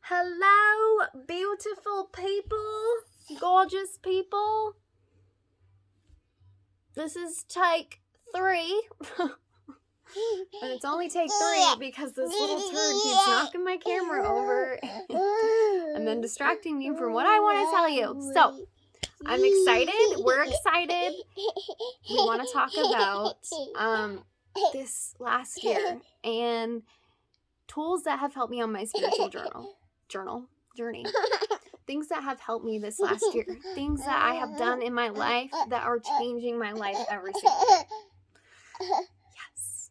Hello, beautiful people, gorgeous people. This is take 3. And it's only take 3 because this little turd keeps knocking my camera over and then distracting me from what I want to tell you. So, I'm excited. We're excited. We want to talk about this last year and tools that have helped me on my spiritual journey. Things that have helped me this last year. Things that I have done in my life that are changing my life every single day. Yes.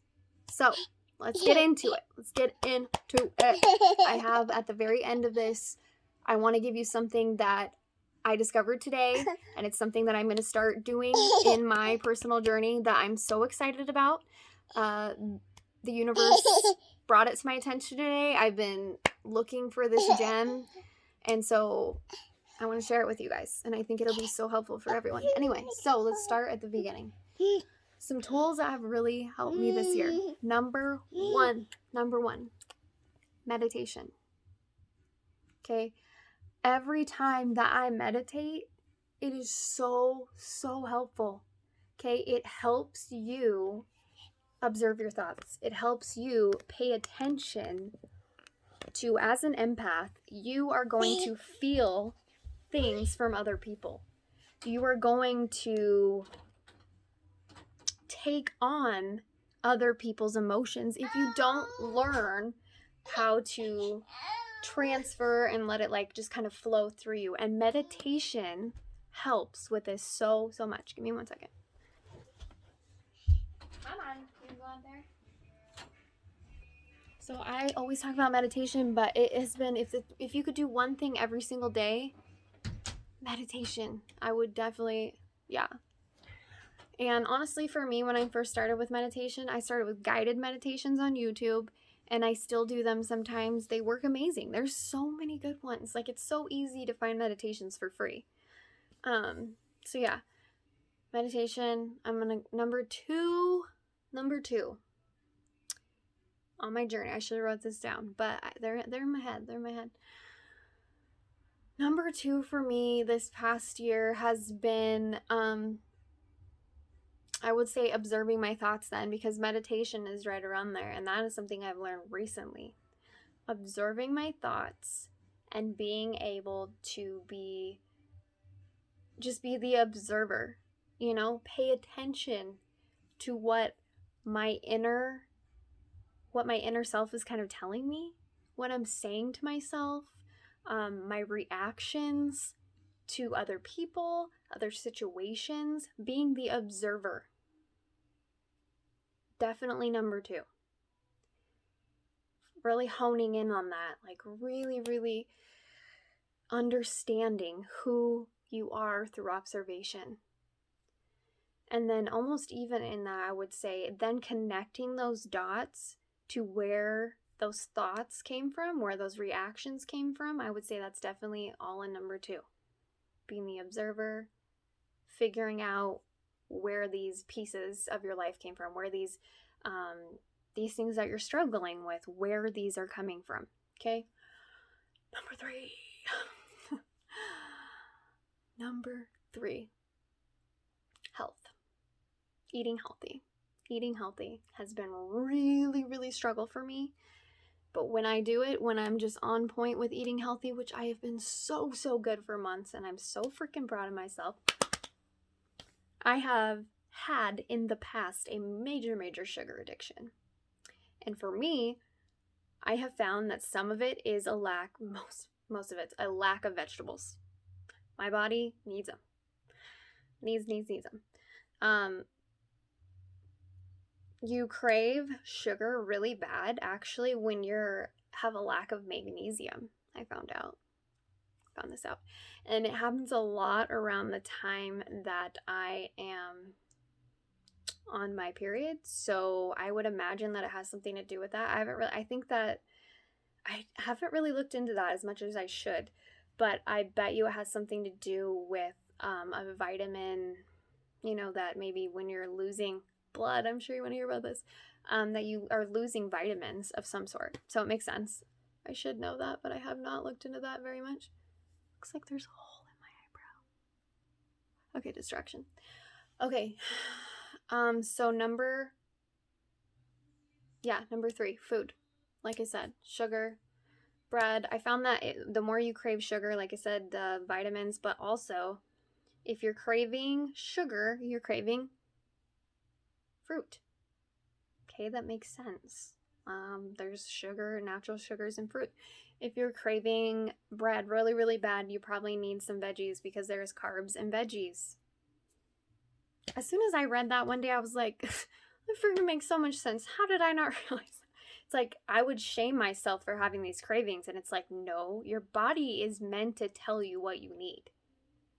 So, let's get into it. I have at the very end of this, I want to give you something that I discovered today, and it's something that I'm going to start doing in my personal journey that I'm so excited about. The universe brought it to my attention today. I've been looking for this gem, and so I want to share it with you guys, and I think it'll be so helpful for everyone. Anyway, so let's start at the beginning. Some tools that have really helped me this year. Number one, meditation. Okay. Every time that I meditate, it is so helpful. Okay. It helps you observe your thoughts. It helps you pay attention to, as an empath, you are going to feel things from other people. You are going to take on other people's emotions if you don't learn how to transfer and let it just kind of flow through you. And meditation helps with this so much. Give me 1 second. Come on, you can go out there. So I always talk about meditation, but it has been, if you could do one thing every single day, meditation. I would definitely, yeah. And honestly, for me, when I first started with meditation, I started with guided meditations on YouTube, and I still do them sometimes. They work amazing. There's so many good ones. It's so easy to find meditations for free. So yeah, meditation. I'm gonna number two on my journey. I should have wrote this down, but they're in my head. Number 2 for me this past year has been, I would say, observing my thoughts then, because meditation is right around there, and that is something I've learned recently. Observing my thoughts and being able to be the observer, pay attention to what my inner self is kind of telling me, what I'm saying to myself, my reactions to other people, other situations, being the observer. Definitely number 2. Really honing in on that, really understanding who you are through observation. And then almost even in that, I would say, then connecting those dots to where those thoughts came from, where those reactions came from. I would say that's definitely all in number 2. Being the observer, figuring out where these pieces of your life came from, where these things that you're struggling with, where these are coming from. Okay? Number 3. Number 3. Health. Eating healthy has been really struggle for me. But when I do it, when I'm just on point with eating healthy, which I have been so good for months, and I'm so freaking proud of myself, I have had in the past a major sugar addiction. And for me, I have found that some of it is a lack, most of it's a lack of vegetables. My body needs them. Needs them. You crave sugar really bad, actually, when you have a lack of magnesium. I found this out. And it happens a lot around the time that I am on my period. So I would imagine that it has something to do with that. I haven't really looked into that as much as I should, but I bet you it has something to do with a vitamin, that maybe when you're losing blood, I'm sure you want to hear about this, that you are losing vitamins of some sort. So it makes sense. I should know that, but I have not looked into that very much. Looks like there's a hole in my eyebrow. Okay, distraction. Okay. So number 3, food. Like I said, sugar, bread. I found that the more you crave sugar, like I said, the vitamins, but also if you're craving sugar, you're craving fruit. Okay, that makes sense. There's sugar, natural sugars in fruit. If you're craving bread really, really bad, you probably need some veggies because there's carbs in veggies. As soon as I read that one day, I was like, that freaking makes so much sense. How did I not realize that? It's like I would shame myself for having these cravings, and it's like, no, your body is meant to tell you what you need.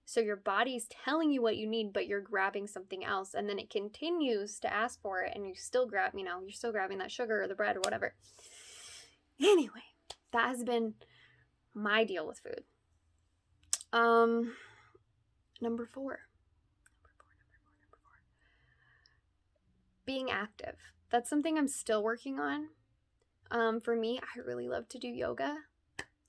So your body's telling you what you need, but you're grabbing something else, and then it continues to ask for it, and you still you're still grabbing that sugar or the bread or whatever. Anyway, that has been my deal with food. Number 4. Being active. That's something I'm still working on. For me, I really love to do yoga.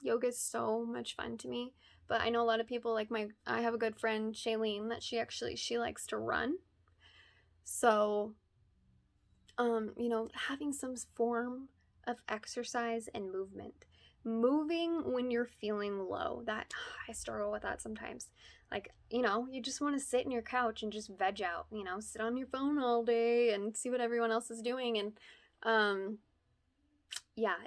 Yoga is so much fun to me. But I know a lot of people, like I have a good friend, Shailene, that she likes to run. So, having some form of exercise and movement. Moving when you're feeling low. That I struggle with that sometimes. Like, you just want to sit in your couch and just veg out, sit on your phone all day and see what everyone else is doing. And,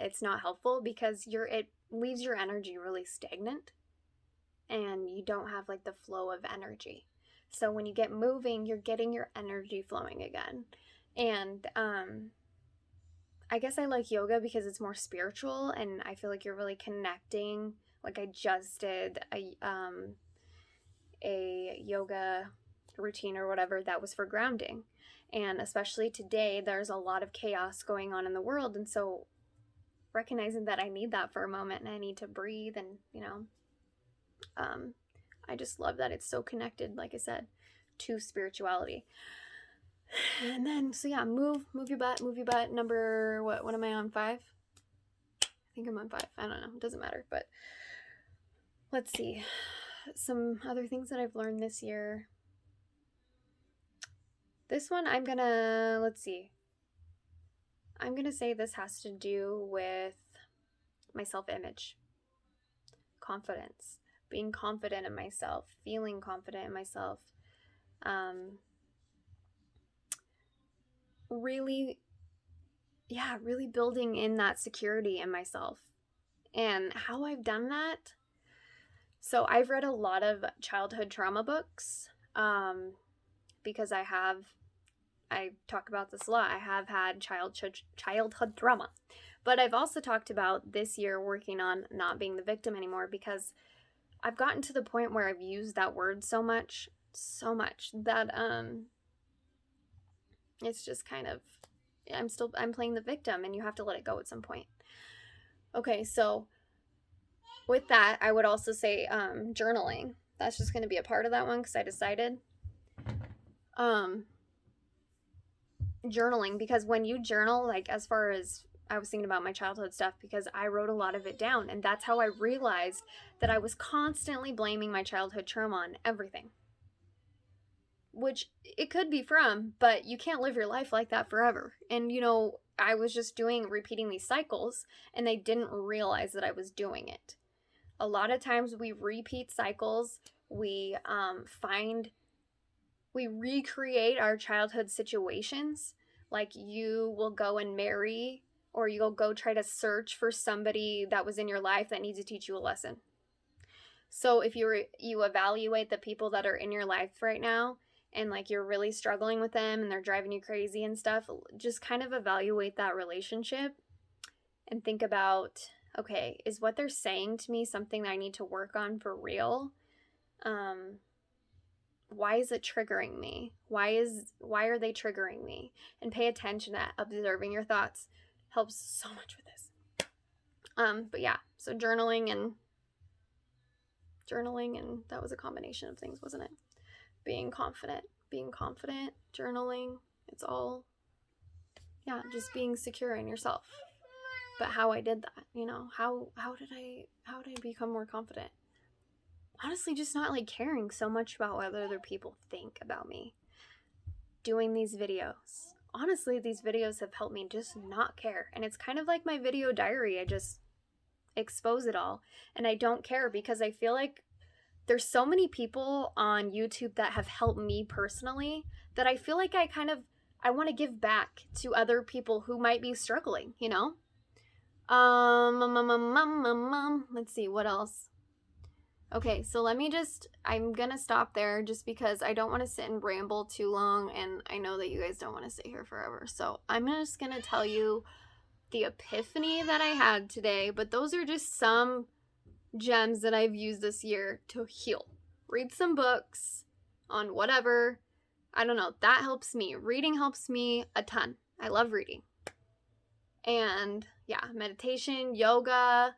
it's not helpful because it leaves your energy really stagnant. And you don't have like the flow of energy. So when you get moving, you're getting your energy flowing again. And I guess I like yoga because it's more spiritual and I feel like you're really connecting. Like I just did a yoga routine or whatever that was for grounding. And especially today, there's a lot of chaos going on in the world. And so recognizing that I need that for a moment and I need to breathe and, I just love that it's so connected, like I said, to spirituality. And then, move your butt. Number, what am I on, 5? I think I'm on 5. I don't know. It doesn't matter. But let's see. Some other things that I've learned this year. This one, I'm going to say this has to do with my self-image. Confidence. Being confident in myself. Feeling confident in myself. Really building in that security in myself. And how I've done that. So I've read a lot of childhood trauma books because I talk about this a lot. I have had childhood trauma. But I've also talked about this year working on not being the victim anymore because I've gotten to the point where I've used that word so much that it's just kind of, I'm playing the victim and you have to let it go at some point. Okay, so with that, I would also say journaling. That's just going to be a part of that one because I decided. Journaling, because when you journal, like as far as I was thinking about my childhood stuff because I wrote a lot of it down and that's how I realized that I was constantly blaming my childhood trauma on everything. Which it could be from, but you can't live your life like that forever. And I was just repeating these cycles and I didn't realize that I was doing it. A lot of times we repeat cycles, we recreate our childhood situations. Like you will go and marry or you'll go try to search for somebody that was in your life that needs to teach you a lesson. So if you evaluate the people that are in your life right now and like you're really struggling with them and they're driving you crazy and stuff, just kind of evaluate that relationship and think about, okay, is what they're saying to me something that I need to work on for real? Why is it triggering me? Why are they triggering me? And pay attention to observing your thoughts helps so much with this. But yeah, so journaling and that was a combination of things, wasn't it? Being confident, journaling, it's all, just being secure in yourself. but how I did that, how did I become more confident? Honestly, just not like caring so much about what other people think about me. Doing these videos. Honestly, these videos have helped me just not care. And it's kind of like my video diary. I just expose it all. And I don't care because I feel like there's so many people on YouTube that have helped me personally that I feel like I want to give back to other people who might be struggling, Let's see, what else? Okay, so I'm gonna stop there just because I don't want to sit and ramble too long, and I know that you guys don't want to sit here forever. So I'm just gonna tell you the epiphany that I had today, but those are just some gems that I've used this year to heal. Read some books on whatever. I don't know, that helps me. Reading helps me a ton. I love reading. And yeah, meditation, yoga,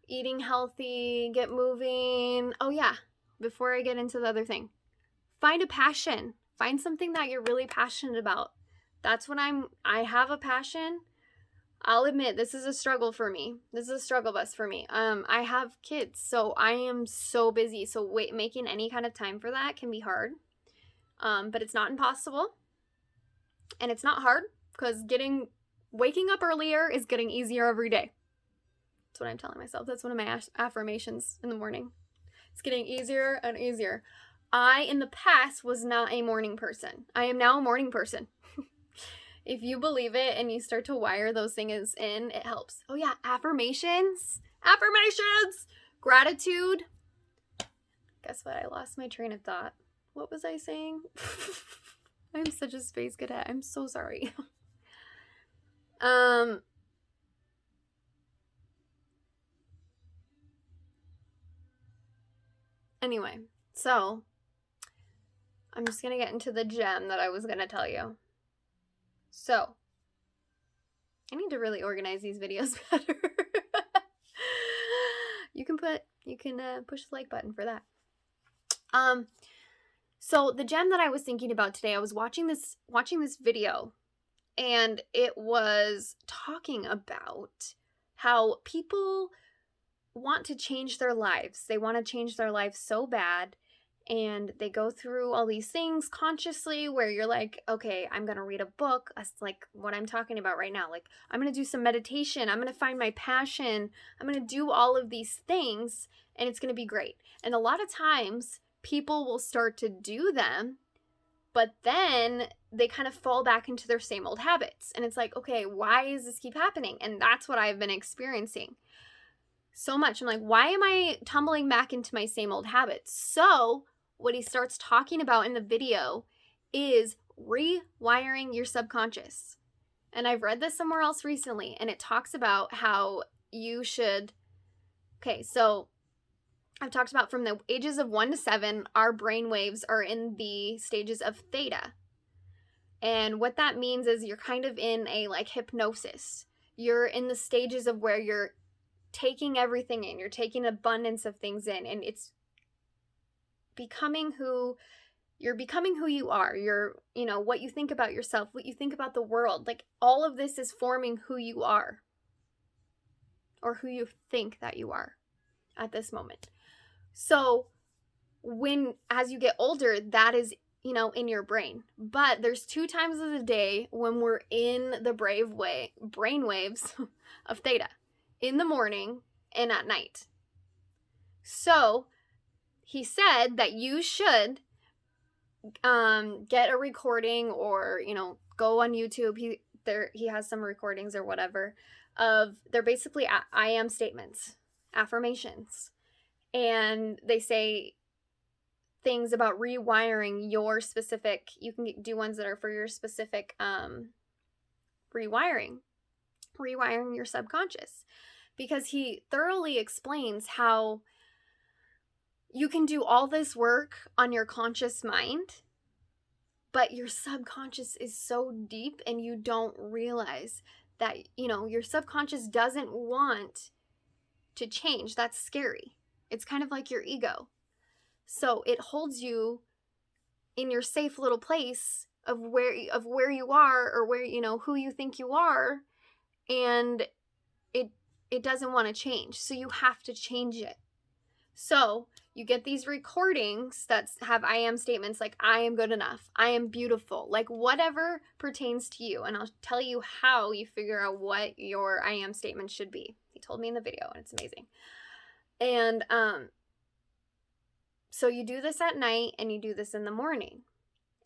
eating healthy, get moving. Oh yeah, before I get into the other thing, find a passion. Find something that you're really passionate about. That's when I have a passion. I'll admit this is a struggle for me. This is a struggle bus for me. I have kids, so I am so busy. So making any kind of time for that can be hard. But it's not impossible. And it's not hard because waking up earlier is getting easier every day. That's what I'm telling myself. That's one of my affirmations in the morning. It's getting easier and easier. I, in the past, was not a morning person. I am now a morning person. If you believe it and you start to wire those things in, it helps. Oh yeah, affirmations. Affirmations! Gratitude. Guess what? I lost my train of thought. What was I saying? I'm such a space cadet. I'm so sorry. Anyway, so I'm just going to get into the gem that I was going to tell you. So, I need to really organize these videos better. You can push the like button for that. So the gem that I was thinking about today, I was watching this video, and it was talking about how people want to change their lives. They want to change their lives so bad, and they go through all these things consciously where you're like, okay, I'm going to read a book. That's like what I'm talking about right now. Like, I'm going to do some meditation. I'm going to find my passion. I'm going to do all of these things, and it's going to be great. And a lot of times people will start to do them, but then they kind of fall back into their same old habits. And it's like, okay, why does this keep happening? And that's what I've been experiencing so much. I'm like, why am I tumbling back into my same old habits? So what he starts talking about in the video is rewiring your subconscious. And I've read this somewhere else recently, and it talks about how you should, okay, so I've talked about from the ages of 1 to 7, our brain waves are in the stages of theta. And what that means is you're kind of in a like hypnosis. You're in the stages of where you're taking everything in. You're taking abundance of things in, and it's becoming who you are. You're, what you think about yourself, what you think about the world. Like, all of this is forming who you are, or who you think that you are at this moment. So as you get older, that is, in your brain. But there's 2 times of the day when we're in the brain waves of theta, in the morning and at night. So he said that you should get a recording, or go on YouTube. He has some recordings or whatever of, they're basically I am statements, affirmations, and they say things about rewiring your specific. You can do ones that are for your specific rewiring your subconscious, because he thoroughly explains how you can do all this work on your conscious mind, but your subconscious is so deep, and you don't realize that, your subconscious doesn't want to change. That's scary. It's kind of like your ego. So it holds you in your safe little place of where you are, or where, who you think you are. And it doesn't want to change. So you have to change it. So you get these recordings that have I am statements like I am good enough, I am beautiful, like whatever pertains to you. And I'll tell you how you figure out what your I am statement should be. He told me in the video, and it's amazing. And so you do this at night and you do this in the morning.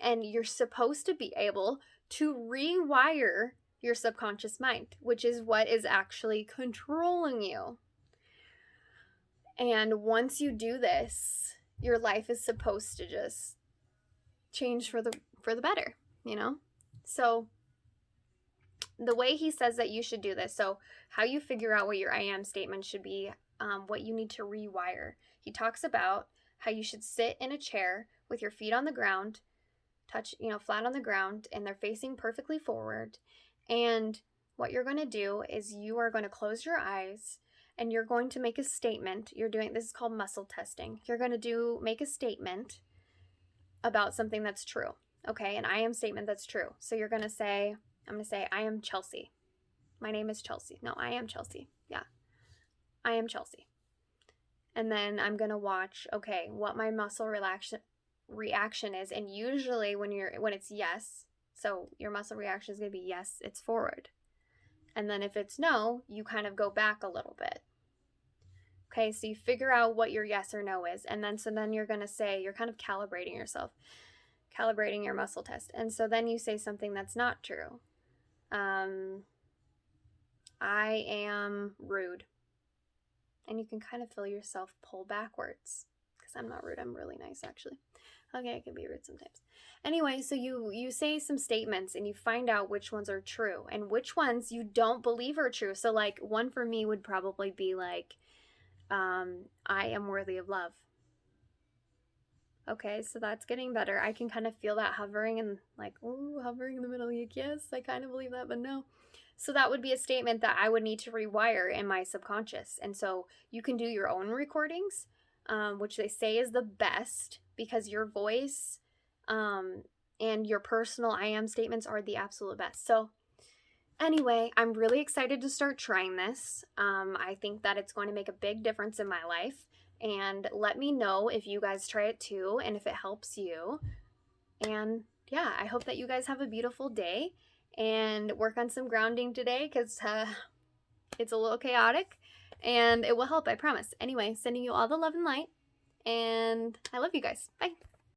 And you're supposed to be able to rewire your subconscious mind, which is what is actually controlling you. And once you do this, your life is supposed to just change for the better, you know? So the way he says that you should do this, so how you figure out what your I am statement should be, what you need to rewire. He talks about how you should sit in a chair with your feet on the ground, touch, flat on the ground, and they're facing perfectly forward. And what you're going to do is you are going to close your eyes and you're going to make a statement. This is called muscle testing. You're going to make a statement about something that's true. Okay, an I am statement that's true. So you're going to say, I'm going to say, I am Chelsea. My name is Chelsea. No, I am Chelsea. Yeah, I am Chelsea. And then I'm going to watch, okay, what my muscle reaction is. And usually when it's yes, so your muscle reaction is going to be yes, it's forward. And then if it's no, you kind of go back a little bit. Okay, so you figure out what your yes or no is. And then you're going to say, you're kind of calibrating yourself, calibrating your muscle test. And so then you say something that's not true. I am rude. And you can kind of feel yourself pull backwards. Because I'm not rude, I'm really nice actually. Okay, I can be rude sometimes. Anyway, so you say some statements and you find out which ones are true and which ones you don't believe are true. So like one for me would probably be like, I am worthy of love. Okay, so that's getting better. I can kind of feel that hovering and like, ooh, hovering in the middle. Like, yes, I kind of believe that, but no. So that would be a statement that I would need to rewire in my subconscious. And so you can do your own recordings, which they say is the best because your voice and your personal I am statements are the absolute best. So anyway, I'm really excited to start trying this. I think that it's going to make a big difference in my life. And let me know if you guys try it too and if it helps you. And yeah, I hope that you guys have a beautiful day and work on some grounding today because it's a little chaotic and it will help, I promise. Anyway, sending you all the love and light, and I love you guys. Bye.